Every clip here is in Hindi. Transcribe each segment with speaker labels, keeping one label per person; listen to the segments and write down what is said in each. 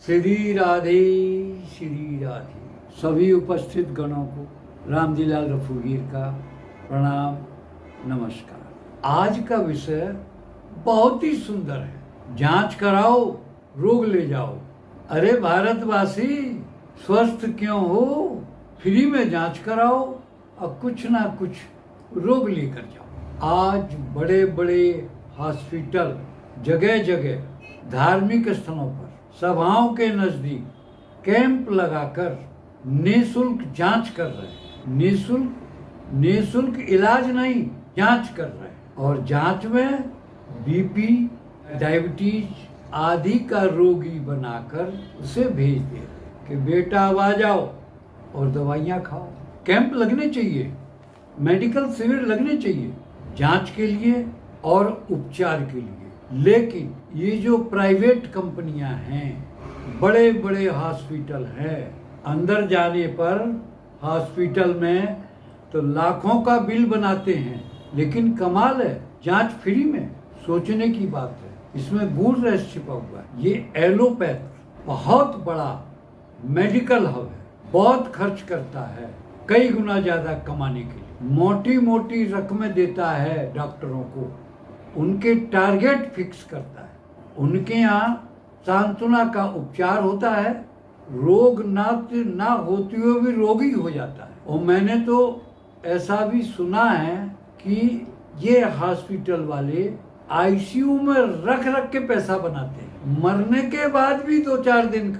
Speaker 1: श्री राधे श्री राधे। सभी उपस्थित गणों को रामजीलाल रफूगीर का प्रणाम नमस्कार। आज का विषय बहुत ही सुंदर है। जांच कराओ, रोग ले जाओ। अरे भारतवासी, स्वस्थ क्यों हो? फ्री में जांच कराओ और कुछ ना कुछ रोग लेकर जाओ। आज बड़े बड़े हॉस्पिटल जगह जगह धार्मिक स्थलों पर सभाओं के नजदीक कैंप लगाकर निःशुल्क जांच कर रहे हैं। निःशुल्क इलाज नहीं, जांच कर रहे हैं। और जांच में बीपी, डायबिटीज आदि का रोगी बनाकर उसे भेज दे रहे हैं कि बेटा अब आ जाओ और दवाइयां खाओ। कैंप लगने चाहिए, मेडिकल शिविर लगने चाहिए जांच के लिए और उपचार के लिए। लेकिन ये जो प्राइवेट कंपनियां हैं, बड़े बड़े हॉस्पिटल हैं, अंदर जाने पर हॉस्पिटल में तो लाखों का बिल बनाते हैं, लेकिन कमाल है जांच फ्री में। सोचने की बात है, इसमें गूढ़ रहस्य छिपा हुआ है। ये एलोपैथ बहुत बड़ा मेडिकल हब है, बहुत खर्च करता है कई गुना ज्यादा कमाने के लिए। मोटी मोटी रकमें देता है डॉक्टरों को, उनके टारगेट फिक्स करता है। उनके यहाँ सांत्वना का उपचार होता है, रोग ना होते हुए भी रोगी हो जाता है। और मैंने तो ऐसा भी सुना है कि ये हॉस्पिटल वाले आईसीयू में रख रख के पैसा बनाते हैं, मरने के बाद भी 2-4 दिन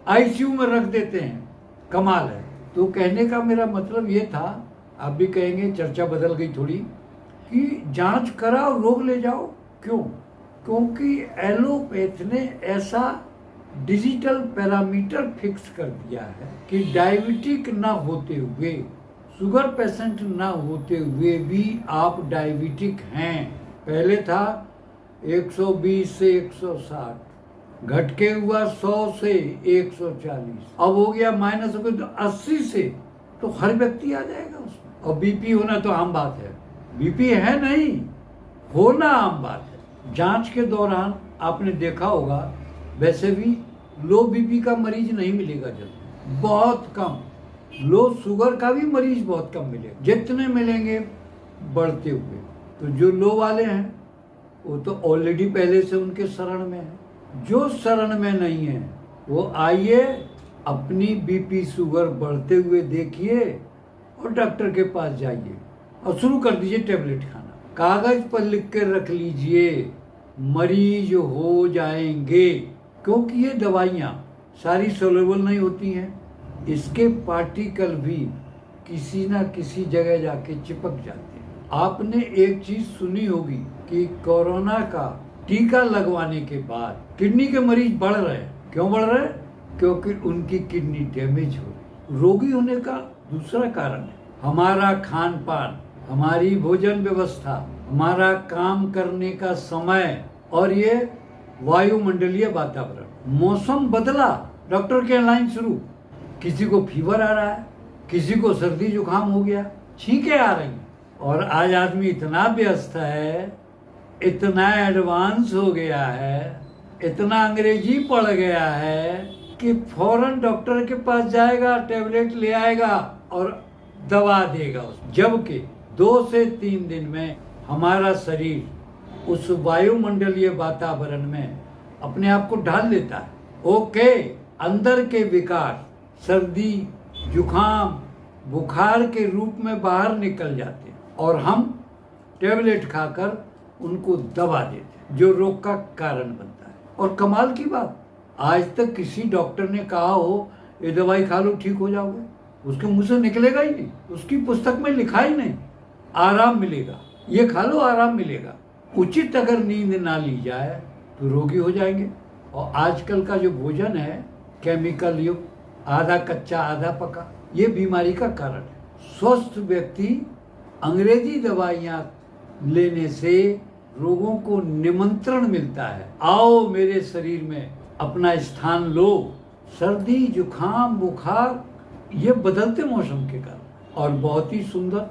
Speaker 1: आईसीयू में रख देते हैं। कमाल है। तो कहने का मेरा मतलब ये था, आप भी कहेंगे चर्चा बदल गई थोड़ी, कि जांच कराओ, रोग ले जाओ। क्यों? क्योंकि एलोपैथ ने ऐसा डिजिटल पैरामीटर फिक्स कर दिया है कि डायबिटिक ना होते हुए, शुगर पेशेंट ना होते हुए भी आप डायबिटिक हैं। पहले था 120 से 160, घट के हुआ 100 से 140, अब हो गया माइनस हो गया तो 80 से, तो हर व्यक्ति आ जाएगा उसमें। और बीपी होना तो आम बात है, बीपी है नहीं, होना आम बात है। जांच के दौरान आपने देखा होगा, वैसे भी लो बीपी का मरीज नहीं मिलेगा जल्दी, बहुत कम। लो शुगर का भी मरीज बहुत कम मिलेगा, जितने मिलेंगे बढ़ते हुए। तो जो लो वाले हैं वो तो ऑलरेडी पहले से उनके शरण में है। जो शरण में नहीं है वो आइए, अपनी बीपी शुगर बढ़ते हुए देखिए और डॉक्टर के पास जाइए और शुरू कर दीजिए टेबलेट खाना। कागज पर लिख कर रख लीजिए, मरीज हो जाएंगे। क्योंकि ये दवाइयाँ सारी सोलेबल नहीं होती हैं, इसके पार्टिकल भी किसी ना किसी जगह जाके चिपक जाते हैं। आपने एक चीज सुनी होगी कि कोरोना का टीका लगवाने के बाद किडनी के मरीज बढ़ रहे हैं। क्यों बढ़ रहे हैं? क्योंकि उनकी किडनी डैमेज हो रही। रोगी होने का दूसरा कारण है हमारा खान पान, हमारी भोजन व्यवस्था, हमारा काम करने का समय और ये वायुमंडलीय वातावरण। मौसम बदला, डॉक्टर के लाइन शुरू। किसी को फीवर आ रहा है, किसी को सर्दी जुकाम हो गया, छींकें आ रही हैं। और आज आदमी इतना व्यस्त है, इतना एडवांस हो गया है, इतना अंग्रेजी पढ़ गया है कि फौरन डॉक्टर के पास जाएगा, टेबलेट ले आएगा और दवा देगा। जबकि 2 से 3 दिन में हमारा शरीर उस वायुमंडलीय वातावरण में अपने आप को ढाल लेता है। ओके, अंदर के विकार सर्दी जुखाम बुखार के रूप में बाहर निकल जाते हैं और हम टेबलेट खाकर उनको दबा देते हैं, जो रोग का कारण बनता है। और कमाल की बात, आज तक किसी डॉक्टर ने कहा हो ये दवाई खा लो ठीक हो जाओगे, उसके मुंह से निकलेगा ही नहीं। उसकी पुस्तक में लिखा ही नहीं आराम मिलेगा, ये खा लो आराम मिलेगा। उचित अगर नींद ना ली जाए तो रोगी हो जाएंगे। और आजकल का जो भोजन है केमिकल युक्त, आधा कच्चा आधा पका, ये बीमारी का कारण है। स्वस्थ व्यक्ति अंग्रेजी दवाइयाँ लेने से रोगों को निमंत्रण मिलता है, आओ मेरे शरीर में अपना स्थान लो। सर्दी जुखाम बुखार ये बदलते मौसम के कारण। और बहुत ही सुंदर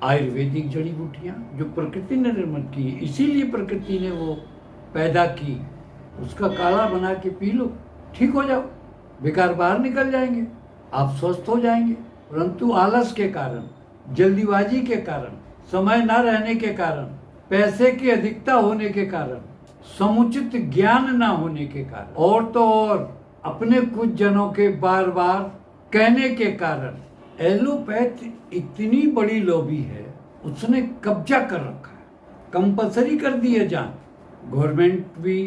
Speaker 1: आयुर्वेदिक जड़ी बूटियाँ जो प्रकृति ने निर्मित की, इसीलिए प्रकृति ने वो पैदा की, उसका काढ़ा बना के पी लो, ठीक हो जाओ, बेकार बाहर निकल जाएंगे, आप स्वस्थ हो जाएंगे। परंतु आलस के कारण, जल्दीबाजी के कारण, समय न रहने के कारण, पैसे की अधिकता होने के कारण, समुचित ज्ञान न होने के कारण, और तो और अपने कुछ जनों के बार बार कहने के कारण एलोपैथ इतनी बड़ी लॉबी है, उसने कब्जा कर रखा है, कंपलसरी कर दी है जांच। गवर्नमेंट भी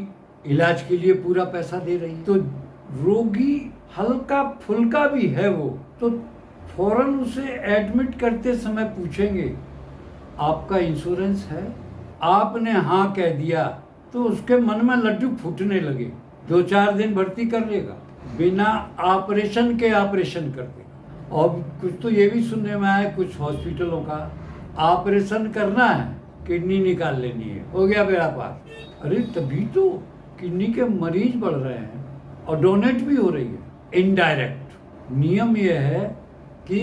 Speaker 1: इलाज के लिए पूरा पैसा दे रही है, तो रोगी हल्का फुल्का भी है वो तो फौरन उसे एडमिट करते समय पूछेंगे आपका इंश्योरेंस है। आपने हाँ कह दिया तो उसके मन में लड्डू फूटने लगे, 2-4 दिन भर्ती कर लेगा, बिना ऑपरेशन के ऑपरेशन कर देगा। और कुछ तो ये भी सुनने में आया कुछ हॉस्पिटलों का, ऑपरेशन करना है, किडनी निकाल लेनी है, हो गया बेड़ा पार। अरे तभी तो किडनी के मरीज बढ़ रहे हैं और डोनेट भी हो रही है इनडायरेक्ट। नियम यह है कि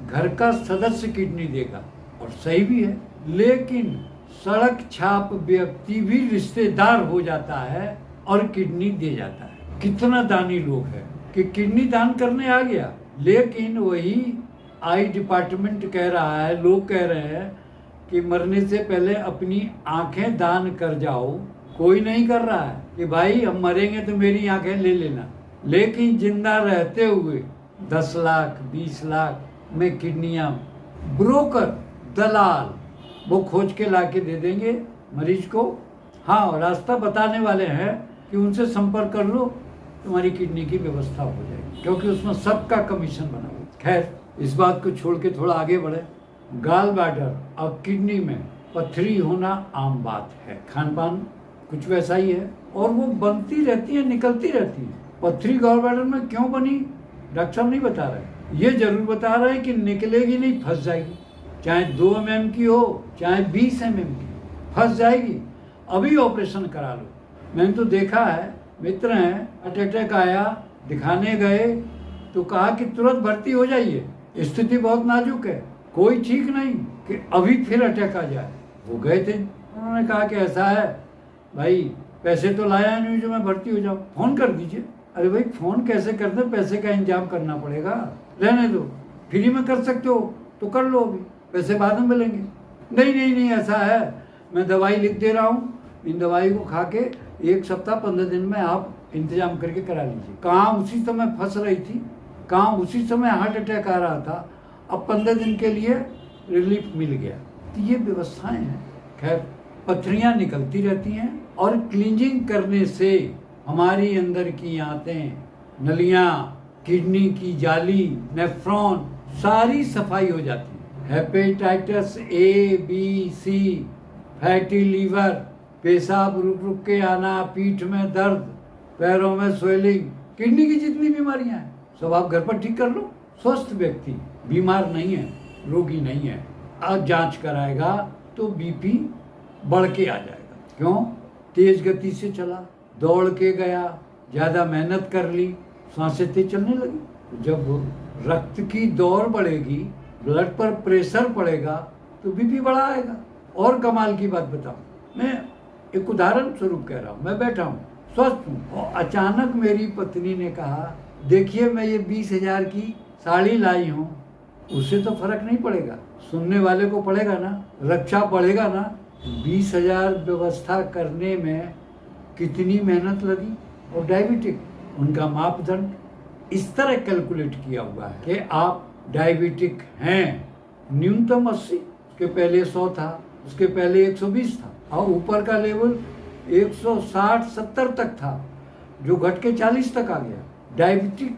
Speaker 1: घर का सदस्य किडनी देगा, और सही भी है, लेकिन सड़क छाप व्यक्ति भी रिश्तेदार हो जाता है और किडनी दे जाता है। कितना दानी लोग है कि किडनी दान करने आ गया, लेकिन वही आई डिपार्टमेंट कह रहा है, लोग कह रहे हैं कि मरने से पहले अपनी आंखें दान कर जाओ। कोई नहीं कर रहा है कि भाई हम मरेंगे तो मेरी आंखें ले लेना, लेकिन जिंदा रहते हुए 10 लाख 20 लाख में किडनियां ब्रोकर दलाल वो खोज के ला के दे देंगे मरीज को। हाँ, रास्ता बताने वाले हैं कि उनसे संपर्क कर लो, तुम्हारी किडनी की व्यवस्था हो जाएगी, क्योंकि उसमें सबका कमीशन बना हुआ। खैर, इस बात को छोड़ के थोड़ा आगे बढ़े। गाल ब्लैडर और किडनी में पथरी होना आम बात है, खान पान कुछ वैसा ही है, और वो बनती रहती है, निकलती रहती है। पथरी गॉल ब्लैडर में क्यों बनी डॉक्टर साहब नहीं बता रहे, ये जरूर बता रहे हैं कि निकलेगी नहीं, फंस जाएगी, चाहे 2 mm की हो चाहे 20 mm की, फंस जाएगी, अभी ऑपरेशन करा लो। मैंने तो देखा है, मित्र हैं, अटैक आया, दिखाने गए तो कहा कि तुरंत भर्ती हो जाइए, स्थिति बहुत नाजुक है, कोई ठीक नहीं कि अभी फिर अटैक आ जाए। वो गए थे, उन्होंने कहा कि ऐसा है भाई, पैसे तो लाया नहीं जो मैं भर्ती हो जाऊँ, फोन कर दीजिए। अरे भाई फोन कैसे कर दे, पैसे का इंतजाम करना पड़ेगा, रहने दो, फ्री में कर सकते हो तो कर लो, अभी पैसे बाद में मिलेंगे। नहीं ऐसा है, मैं दवाई लिख दे रहा हूँ, इन दवाई को खा के 1 सप्ताह 15 दिन में आप इंतजाम करके करा लीजिए। कहाँ उसी समय फंस रही थी, कहाँ उसी समय हार्ट अटैक आ रहा था, अब 15 दिन के लिए रिलीफ मिल गया। तो ये व्यवस्थाएं हैं। खैर, पथरियाँ निकलती रहती हैं, और क्लींजिंग करने से हमारी अंदर की आंतें, नलियाँ, किडनी की जाली, नेफ्रॉन, सारी सफाई हो जाती है। Hepatitis A, B, C, fatty liver, पेशाब रुक रुक के आना, पीठ में दर्द, पैरों में स्वेलिंग, किडनी की जितनी बीमारियां हैं सब आप घर पर ठीक कर लो। स्वस्थ व्यक्ति बीमार नहीं है, रोगी नहीं है, आज जांच कराएगा तो बीपी बढ़ के आ जाएगा। क्यों? तेज गति से चला, दौड़ के गया, ज़्यादा मेहनत कर ली, सांसें तेज चलने लगी। जब रक्त की दौड़ बढ़ेगी, ब्लड पर प्रेशर पड़ेगा तो बीपी बढ़ा आएगा। और कमाल की बात बताऊं, मैं एक उदाहरण स्वरूप कह रहा हूँ, मैं बैठा हूँ, स्वस्थ हूँ, और अचानक मेरी पत्नी ने कहा देखिए मैं ये 20,000 की साड़ी लाई हूँ, उससे तो फर्क नहीं पड़ेगा, सुनने वाले को पड़ेगा ना, रक्षा पड़ेगा ना। 20,000 व्यवस्था करने में कितनी मेहनत लगी। और डायबिटिक, उनका मापदंड इस तरह कैलकुलेट किया हुआ है कि आप डायबिटिक हैं, न्यूनतम 80, उसके पहले 100 था, उसके पहले 120 था, और ऊपर का लेवल 160-70 तक था, जो घट के 40 तक आ गया। डायबिटिक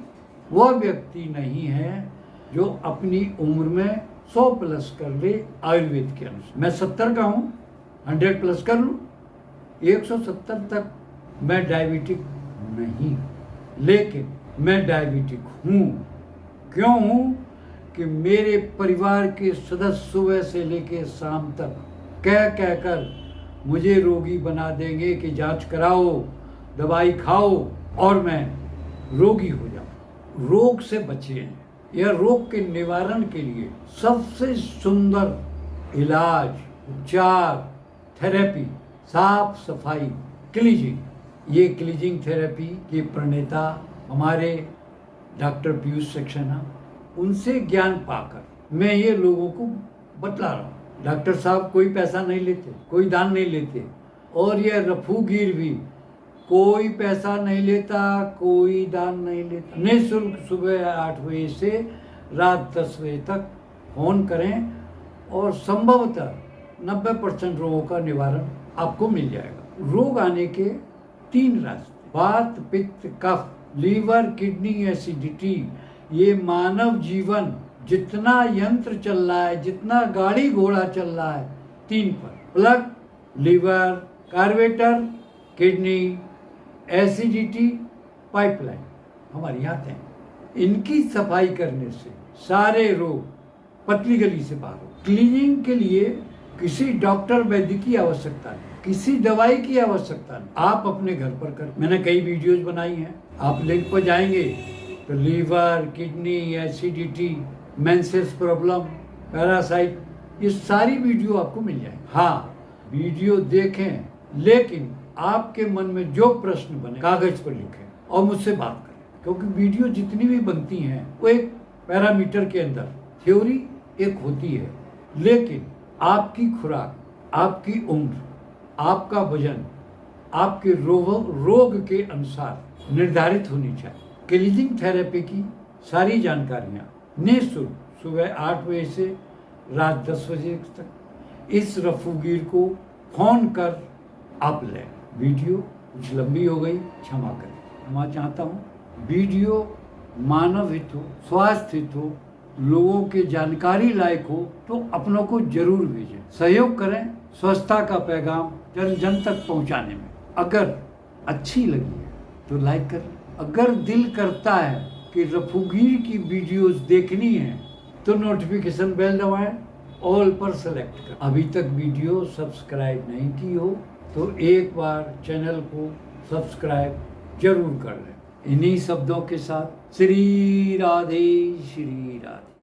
Speaker 1: वह व्यक्ति नहीं है जो अपनी उम्र में 100 प्लस कर ले आयुर्वेद के अनुसार। मैं 70 का हूँ, 100 प्लस कर लूँ, 170 तक मैं डायबिटिक नहीं, लेकिन मैं डायबिटिक हूँ। क्यों हूँ? कि मेरे परिवार के सदस्य सुबह से लेकर शाम तक कह कर मुझे रोगी बना देंगे कि जांच कराओ, दवाई खाओ और मैं रोगी हो जाऊं। रोग से बचें, यह रोग के निवारण के लिए सबसे सुंदर इलाज, उपचार, थेरेपी, साफ सफाई, क्लीजिंग। ये क्लीजिंग थेरेपी के प्रणेता हमारे डॉक्टर पीयूष सक्सेना, उनसे ज्ञान पाकर मैं ये लोगों को बतला रहा हूँ। डॉक्टर साहब कोई पैसा नहीं लेते, कोई दान नहीं लेते, और ये रफूगीर भी कोई पैसा नहीं लेता, कोई दान नहीं लेता। निःशुल्क सुबह 8 बजे से रात 10 बजे तक फोन करें और संभवतः 90% रोगों का निवारण आपको मिल जाएगा। रोग आने के 3 रास्ते: वात, पित्त, कफ, लीवर, किडनी, एसिडिटी। ये मानव जीवन जितना यंत्र चल रहा है, जितना गाड़ी घोड़ा चल रहा है, 3 पर: plug, liver, carburettor, kidney, acidity, pipeline हमारी आते हैं। इनकी सफाई करने से सारे रोग पतली गली से बाहर हो। क्लीनिंग के लिए किसी डॉक्टर वैद्य की आवश्यकता नहीं, किसी दवाई की आवश्यकता नहीं, आप अपने घर पर कर। मैंने कई वीडियोज बनाई हैं, आप लिंक पर जाएंगे तो liver, kidney, acidity, menses problem, parasite, ये सारी वीडियो आपको मिल जाएंगी। हाँ, वीडियो देखें, लेकिन आपके मन में जो प्रश्न बने कागज पर लिखें और मुझसे बात करें, क्योंकि वीडियो जितनी भी बनती हैं वो एक पैरामीटर के अंदर, थ्योरी एक होती है, लेकिन आपकी खुराक, आपकी उम्र, आपका वजन, आपके रोग के अनुसार निर्धारित होनी चाहिए। क्लीजिंग थेरेपी की सारी जानकारियाँ निःशुल्क सुबह 8 बजे से रात 10 बजे तक इस रफूगीर को फोन कर आप लें। वीडियो कुछ लंबी हो गई, क्षमा करें। मैं चाहता हूँ वीडियो मानव हित हो, स्वास्थ्य हित हो, लोगों के जानकारी लायक हो तो अपनों को जरूर भेजें। सहयोग करें स्वच्छता का पैगाम जन जन तक पहुंचाने में। अगर अच्छी लगी है तो लाइक करें। अगर दिल करता है कि रफूगीर की वीडियोस देखनी है तो नोटिफिकेशन बेल दबाएं, ऑल पर सेलेक्ट करें। अभी तक वीडियो सब्सक्राइब नहीं की हो तो एक बार चैनल को सब्सक्राइब जरूर कर लें। इन्हीं शब्दों के साथ श्री राधे, श्री राधे।